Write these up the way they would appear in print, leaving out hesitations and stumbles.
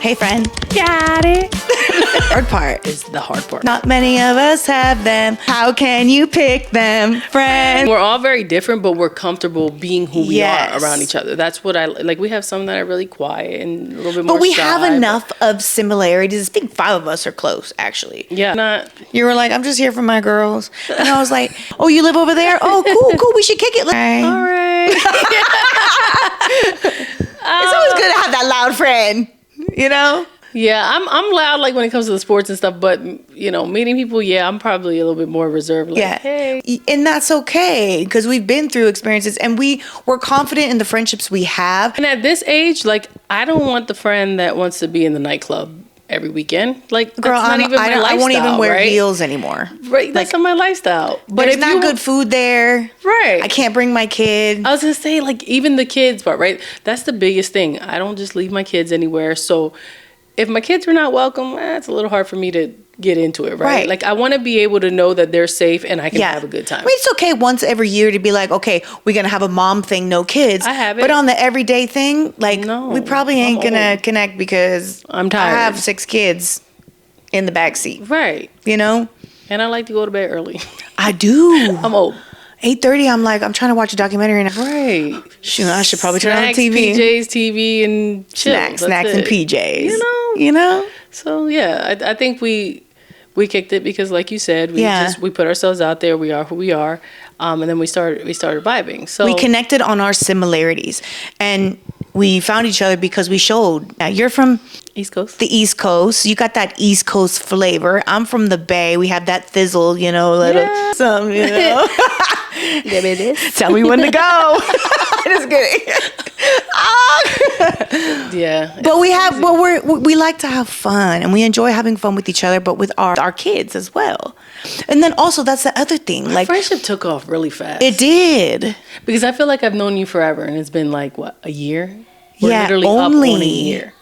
Hey, friend. Got it. Hard part is the hard part. Not many of us have them. How can you pick them, friend? We're all very different, but we're comfortable being who we are around each other. That's what I like. We have some that are really quiet and a little bit more But we shy, have enough of similarities. I think 5 of us are close, actually. Yeah. You were like, I'm just here for my girls. And I was like, oh, you live over there? Oh, cool. We should kick it. All right. It's always good to have that loud friend, you know? Yeah, I'm loud like when it comes to the sports and stuff, but meeting people, I'm probably a little bit more reserved. Like, hey. And that's okay because we've been through experiences and we're confident in the friendships we have. And at this age, like, I don't want the friend that wants to be in the nightclub every weekend. Like, girl, that's not even my lifestyle, I won't even wear right? heels anymore. Right, that's not my lifestyle. But it's not good food there. Right. I can't bring my kid. I was gonna say, like, even the kids part, right? That's the biggest thing. I don't just leave my kids anywhere. So if my kids are not welcome, it's a little hard for me to get into it, right? Like, I want to be able to know that they're safe and I can have a good time. I mean, it's okay once every year to be like, okay, we're going to have a mom thing, no kids. I have it. But on the everyday thing, like, we probably ain't going to connect because I'm tired. I have 6 kids in the backseat. Right. You know? And I like to go to bed early. I do. I'm old. 8:30, I'm like, I'm trying to watch a documentary. And right. Shoot, I should probably turn on the TV. PJs, TV, and chill. Snacks and PJs. You know? So, yeah, I think we kicked it because, like you said, we put ourselves out there. We are who we are. And then we started vibing. So we connected on our similarities. And we found each other because we showed. Now, you're from East Coast. The East Coast. You got that East Coast flavor. I'm from the Bay. We have that thizzle, some, Tell me when to go. Just kidding. But we like to have fun and we enjoy having fun with each other, but with our kids as well. And then also that's the other thing. Our friendship took off really fast. It did. Because I feel like I've known you forever and it's been like, what, a year? We're literally up on a year.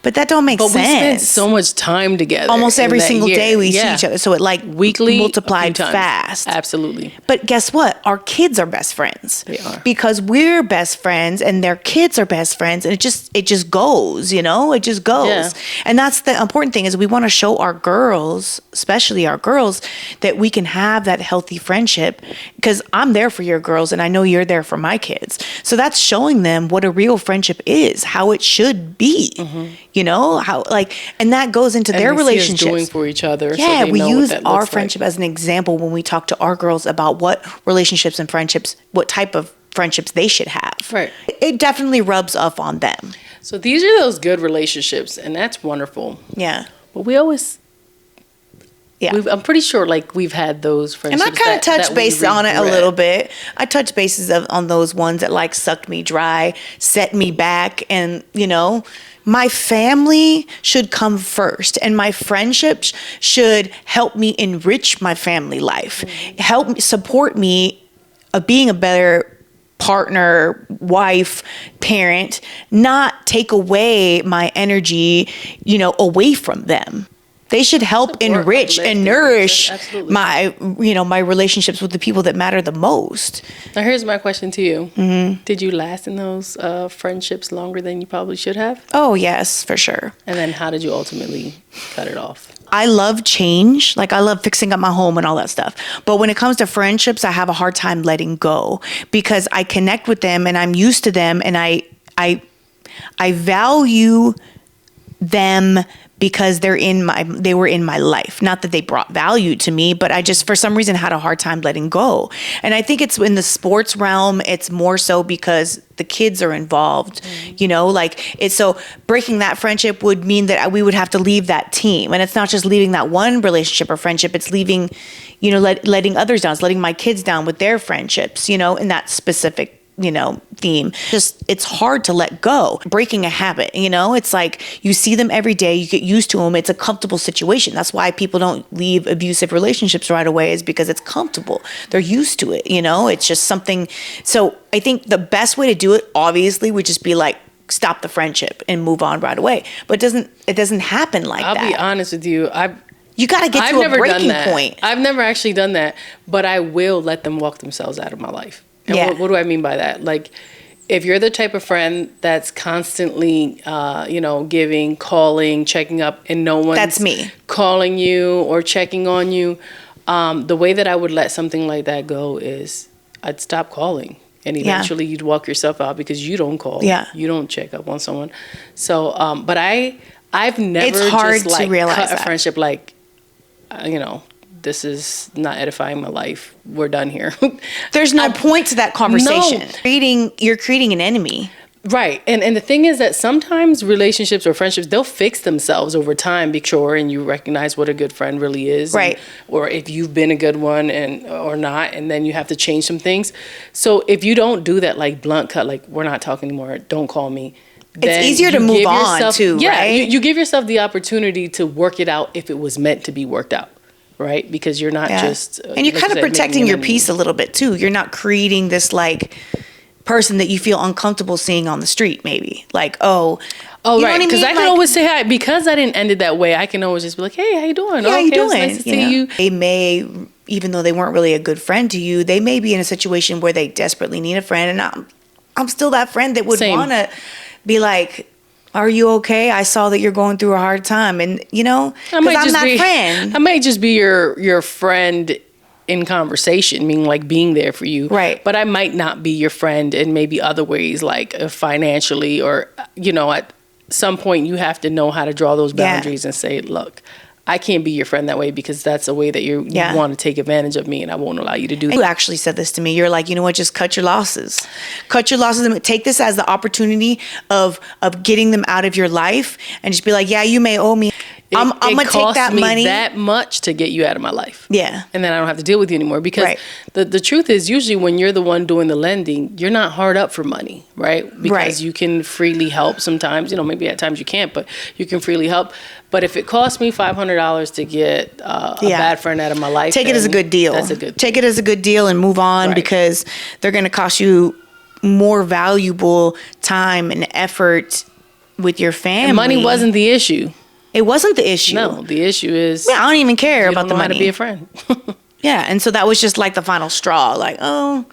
But that don't make sense. But we spent so much time together. Almost every single day we see each other. So it weekly multiplied fast. Absolutely. But guess what? Our kids are best friends. They are. Because we're best friends and their kids are best friends. And it just goes, It just goes. Yeah. And that's the important thing is we want to show our girls, especially our girls, that we can have that healthy friendship. Because I'm there for your girls and I know you're there for my kids. So that's showing them what a real friendship is, how it should be. Mm-hmm. How and that goes into their relationships. Doing for each other. Yeah, so we use our friendship as an example when we talk to our girls about what relationships and friendships, what type of friendships they should have. Right. It definitely rubs off on them. So these are those good relationships, and that's wonderful. Yeah. But we always. Yeah. I'm pretty sure we've had those friendships. And I kind of touched base on it a little bit. I touched bases on those ones that sucked me dry, set me back, and my family should come first, and my friendships should help me enrich my family life, help me support me of being a better partner, wife, parent, not take away my energy, away from them. They should help enrich and nourish my relationships with the people that matter the most. Now, here's my question to you. Mm-hmm. Did you last in those friendships longer than you probably should have? Oh, yes, for sure. And then how did you ultimately cut it off? I love change. I love fixing up my home and all that stuff. But when it comes to friendships, I have a hard time letting go because I connect with them and I'm used to them and I value them because they were in my life. Not that they brought value to me, but I just, for some reason, had a hard time letting go. And I think it's in the sports realm, it's more so because the kids are involved, so breaking that friendship would mean that we would have to leave that team. And it's not just leaving that one relationship or friendship, it's leaving, letting others down, it's letting my kids down with their friendships, in that specific theme. Just, it's hard to let go. Breaking a habit, it's you see them every day, you get used to them. It's a comfortable situation. That's why people don't leave abusive relationships right away, is because it's comfortable. They're used to it, it's just something. So I think the best way to do it, obviously, would just be stop the friendship and move on right away. But it doesn't happen like that. I'll be honest with you. You got to get to a breaking point. I've never actually done that, but I will let them walk themselves out of my life. And what do I mean by that? if you're the type of friend that's constantly, giving, calling, checking up, and no one's That's me. calling you or checking on you, the way that I would let something like that go is I'd stop calling. And eventually you'd walk yourself out because you don't call. Yeah. You don't check up on someone. So, but I've never It's hard just to realize cut a that. friendship this is not edifying my life. We're done here. There's no point to that conversation. No. You're creating an enemy. Right. And the thing is that sometimes relationships or friendships, they'll fix themselves over time, be sure, and you recognize what a good friend really is. Right. Or if you've been a good one or not, and then you have to change some things. So if you don't do that, like blunt cut, like we're not talking anymore, don't call me. It's easier to move on too, yeah, right? You give yourself the opportunity to work it out if it was meant to be worked out. Right? Because you're not just... and you're kind of protecting your peace a little bit too. You're not creating this like person that you feel uncomfortable seeing on the street maybe. Like, right. Because I can always say hi. Because I didn't end it that way, I can always just be like, hey, how you doing? Yeah, how you doing? It's nice to see you. They may, even though they weren't really a good friend to you, they may be in a situation where they desperately need a friend. And I'm still that friend that would want to be like... Are you okay? I saw that you're going through a hard time. And, because I'm that friend. I might just be your friend in conversation, meaning like being there for you. Right. But I might not be your friend in maybe other ways, like financially or, at some point you have to know how to draw those boundaries and say, look, I can't be your friend that way because that's a way that you want to take advantage of me and I won't allow you to do that. You actually said this to me. You're like, you know what, just cut your losses. Cut your losses and take this as the opportunity of getting them out of your life and just be like, yeah, you may owe me. I'm going to take that money. That much to get you out of my life. Yeah. And then I don't have to deal with you anymore because the truth is usually when you're the one doing the lending, you're not hard up for money, right? Because you can freely help sometimes, maybe at times you can't, but you can freely help. But if it costs me $500 to get a bad friend out of my life, take it as a good deal. That's a good Take it as a good deal and move on because they're going to cost you more valuable time and effort with your family. And money wasn't the issue. It wasn't the issue. No, the issue is... Yeah, I don't even care about the money. You don't know how to be a friend. Yeah, and so that was just like the final straw. Like, oh,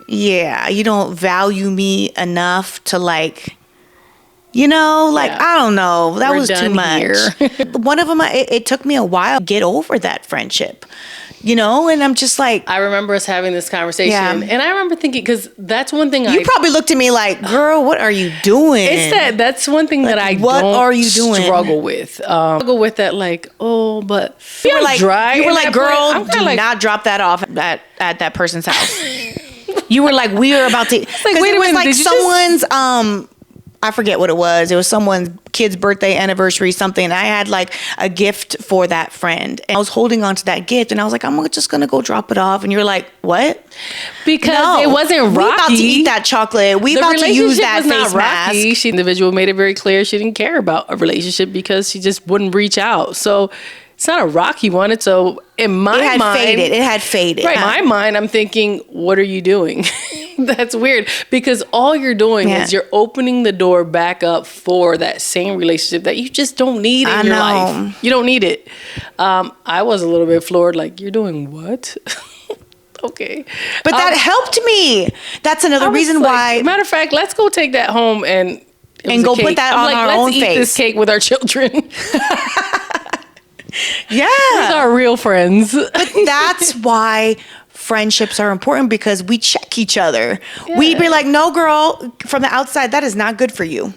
yeah, you don't value me enough to like... I don't know. That was too much. One of them, it took me a while to get over that friendship, and I'm just like... I remember us having this conversation, and I remember thinking, because that's one thing You probably looked at me like, girl, what are you doing? That's one thing that I struggle with. Struggle with that, like, but... You were like, girl, do not drop that off at that person's house. You were like, we are about to... Because it was like someone's... I forget what it was. It was someone's kid's birthday, anniversary, something. And I had like a gift for that friend. And I was holding on to that gift. And I was like, I'm just going to go drop it off. And you're like, what? Because it wasn't rocky. We about to eat that chocolate. We about to use that face mask. The individual made it very clear she didn't care about a relationship because she just wouldn't reach out. So it's not a rocky one. It's in my mind. It had faded. Right. In my mind, I'm thinking, what are you doing? That's weird because all you're doing is you're opening the door back up for that same relationship that you just don't need in your life. You don't need it. I was a little bit floored. Like, you're doing what? Okay. But that helped me. That's another reason why. Matter of fact, let's go take that home and go put that on our own face. Let's eat this cake with our children. Yeah. These are real friends. But that's why friendships are important because we check each other. Yeah. We'd be like, no, girl, from the outside, that is not good for you.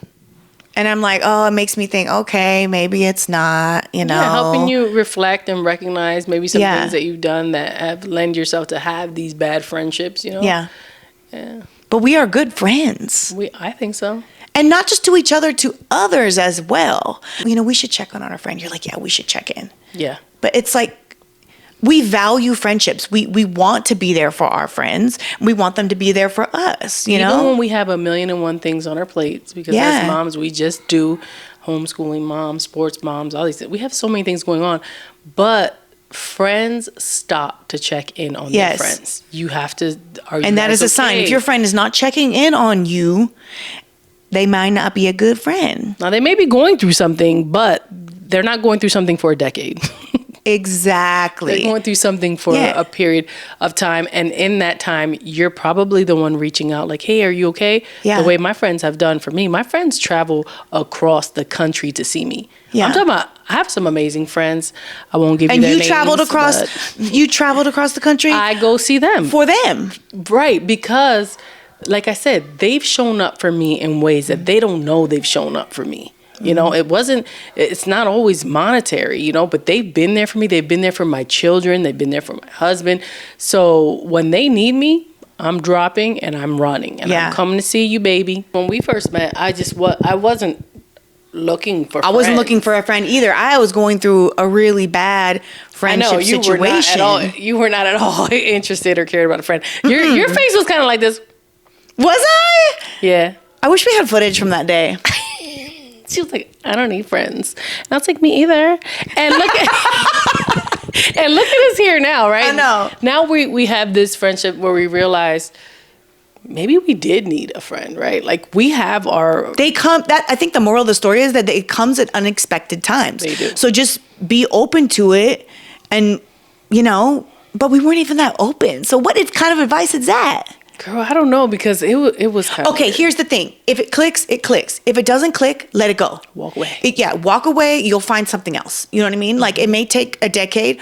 And I'm like, it makes me think, okay, maybe it's not, Yeah, helping you reflect and recognize maybe some things that you've done that have lend yourself to have these bad friendships, Yeah. Yeah. But we are good friends. I think so. And not just to each other, to others as well. We should check on our friend. You're like, yeah, we should check in. Yeah. But it's like, we value friendships. We want to be there for our friends. We want them to be there for us, Even when we have 1,000,001 things on our plates, because as moms, we just do homeschooling moms, sports moms, all these things. We have so many things going on. But friends stop to check in on their friends. You have to... And that is a sign. If your friend is not checking in on you, they might not be a good friend. Now, they may be going through something, but they're not going through something for a decade. Exactly. They're going through something for a period of time. And in that time, you're probably the one reaching out like, hey, are you okay? Yeah. The way my friends have done for me. My friends travel across the country to see me. Yeah. I'm talking about, I have some amazing friends. I won't give you their And names. you traveled across the country? I go see them. For them. Right. Because, like I said, they've shown up for me in ways that they don't know they've shown up for me. You know, it's not always monetary, you know, but they've been there for me. They've been there for my children. They've been there for my husband. So when they need me, I'm dropping and I'm running and I'm coming to see you, baby. When we first met, I wasn't looking for friends. I wasn't looking for a friend either. I was going through a really bad friendship situation. You were not at all interested or cared about a friend. Your face was kind of like this. Was I? Yeah. I wish we had footage from that day. She was like, I don't need friends. And I was like, me either. And look at and look at us here now, right? I know. Now we have this friendship where we realize maybe we did need a friend, right? Like we have our I think the moral of the story is that it comes at unexpected times. They do. So just be open to it, and you know, but we weren't even that open. So what kind of advice is that? Girl, I don't know, because it was kind of... Okay, here's the thing. If it clicks, it clicks. If it doesn't click, let it go. Walk away. Walk away. You'll find something else. You know what I mean? Like, it may take a decade.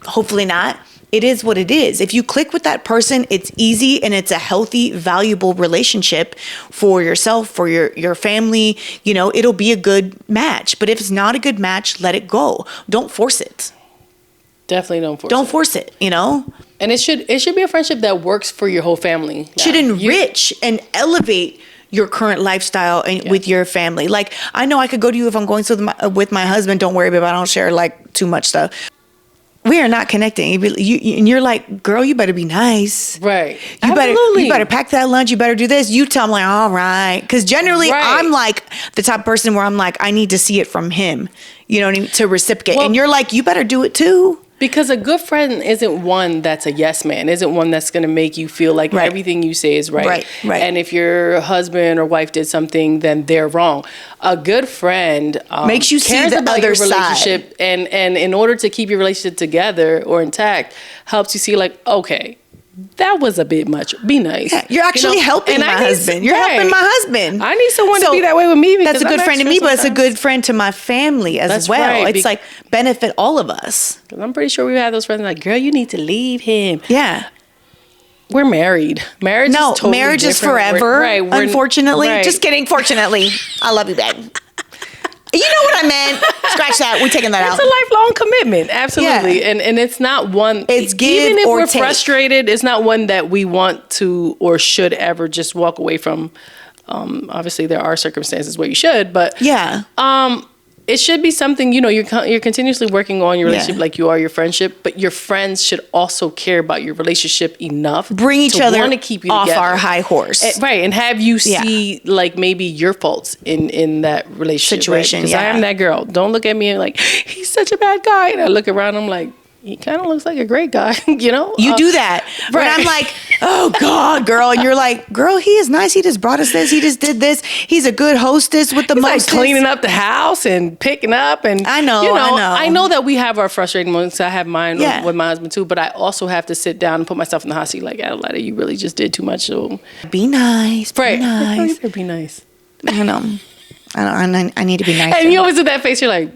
Hopefully not. It is what it is. If you click with that person, it's easy and it's a healthy, valuable relationship for yourself, for your family. You know, it'll be a good match. But if it's not a good match, let it go. Don't force it. Definitely don't force it, you know? And it should be a friendship that works for your whole family. Should enrich and elevate your current lifestyle and with your family. Like, I know I could go to you if I'm going with my husband. Don't worry, babe, I don't share like too much stuff. We are not connecting. And you're like, girl, you better be nice. Right. You better pack that lunch. You better do this. You tell me, like, all right. Because generally, I'm like the type of person where I'm like, I need to see it from him. You know what I mean? To reciprocate. Well, and you're like, you better do it too. Because a good friend isn't one that's a yes man, isn't one that's going to make you feel like everything you say is right. Right. And if your husband or wife did something, then they're wrong. A good friend makes you see the other relationship, and in order to keep your relationship together or intact, helps you see like, okay, that was a bit much. Be nice. Yeah, you're actually helping my husband. You're helping my husband. I need someone to be that way with me. That's a good friend to me, but it's a good friend to my family as well. Right. It's like benefit all of us. I'm pretty sure we have those friends like, girl, you need to leave him. Yeah. We're married. Marriage is forever. Unfortunately. Right. Just kidding. Fortunately. I love you, babe. You know what I meant. Scratch that. We're taking that out. It's a lifelong commitment. Absolutely. Yeah. And it's not one. It's give even if or we're take. Frustrated, it's not one that we want to or should ever just walk away from. Obviously, there are circumstances where you should, but yeah. It should be something, you know, you're continuously working on your relationship like you are your friendship, but your friends should also care about your relationship enough. Bring each other want to keep you off together. Our high horse. Right, and have you see like maybe your faults in that relationship. Situation, because I am that girl. Don't look at me and like, he's such a bad guy. And I look around, I'm like, he kind of looks like a great guy, you know? You do that. Right. When I'm like, oh, God, girl. And you're like, girl, he is nice. He just brought us this. He just did this. He's a good hostess with the most. Like cleaning up the house and picking up. And I know. I know that we have our frustrating moments. I have mine with my husband, too. But I also have to sit down and put myself in the hot seat like, Adelita, you really just did too much. So be nice. Right. Be nice. Be nice. I know. I need to be nice. And you always do that face. You're like...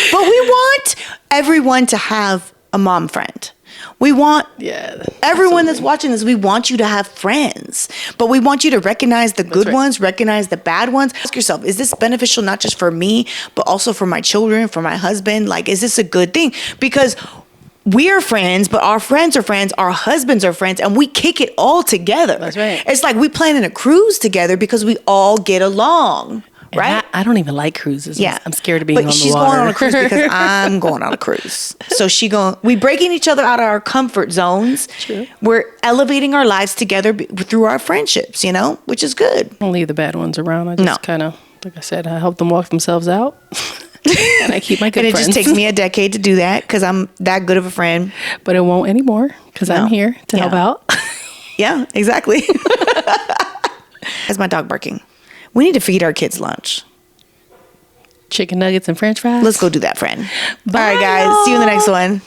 But we want everyone to have a mom friend. We want everyone that's watching this, we want you to have friends. But we want you to recognize the good ones, recognize the bad ones. Ask yourself, is this beneficial not just for me, but also for my children, for my husband? Like, is this a good thing? Because we are friends, but our friends are friends, our husbands are friends, and we kick it all together. That's right. It's like we planning a cruise together because we all get along. Right? I don't even like cruises. Yeah. I'm scared of being on the water. But she's going on a cruise because I'm going on a cruise. So we breaking each other out of our comfort zones. True. We're elevating our lives together through our friendships, you know, which is good. I don't leave the bad ones around. I just kind of, like I said, I help them walk themselves out. And I keep my good friends. And it just takes me a decade to do that because I'm that good of a friend. But it won't anymore because I'm here to help out. Yeah, exactly. That's my dog barking. We need to feed our kids lunch. Chicken nuggets and French fries. Let's go do that, friend. Bye, all right, guys. See you in the next one.